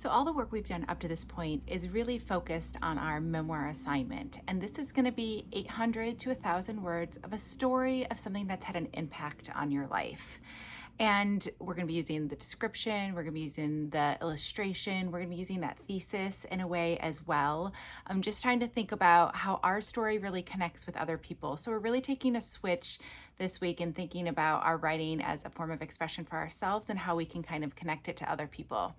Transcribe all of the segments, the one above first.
So all the work we've done up to this point is really focused on our memoir assignment. And this is going to be 800 to 1,000 words of a story of something that's had an impact on your life. And we're going to be using the description, we're going to be using the illustration, we're going to be using that thesis in a way as well. I'm just trying to think about how our story really connects with other people. So we're really taking a switch this week and thinking about our writing as a form of expression for ourselves and how we can kind of connect it to other people.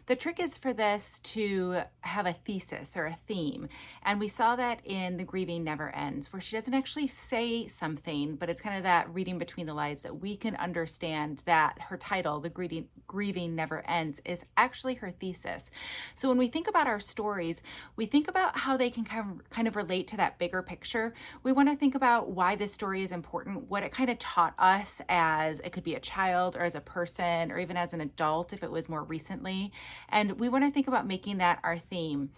The trick is for this to have a thesis or a theme. And we saw that in The Grieving Never Ends, where she doesn't actually say something, but it's kind of that reading between the lines that we can understand that her title, The Grieving Never Ends, is actually her thesis. So when we think about our stories, we think about how they can kind of relate to that bigger picture. We want to think about why this story is important, what it kind of taught us as it could be a child or as a person or even as an adult if it was more recently. And we want to think about making that our theme.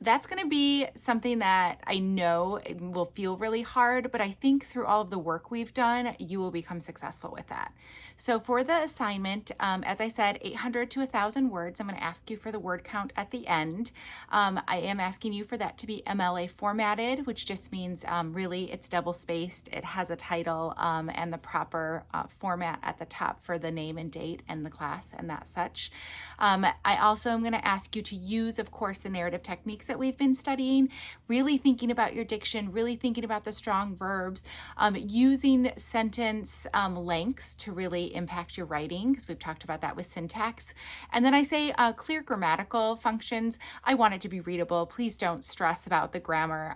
That's going to be something that I know will feel really hard, but I think through all of the work we've done, you will become successful with that. So for the assignment, as I said, 800 to 1,000 words. I'm going to ask you for the word count at the end. I am asking you for that to be MLA formatted, which just means really it's double spaced. It has a title and the proper format at the top for the name and date and the class and that such. I also am going to ask you to use, of course, the narrative techniques that we've been studying, really thinking about your diction, really thinking about the strong verbs, using sentence lengths to really impact your writing, because we've talked about that with syntax. And then I say clear grammatical functions. I want it to be readable. Please don't stress about the grammar.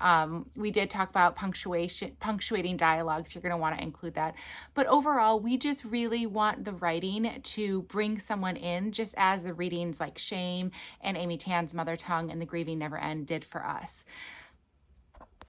We did talk about punctuating dialogues. You're going to want to include that. But overall, we just really want the writing to bring someone in, just as the readings like Shame and Amy Tan's Mother Tongue and The Grieving Never End did for us.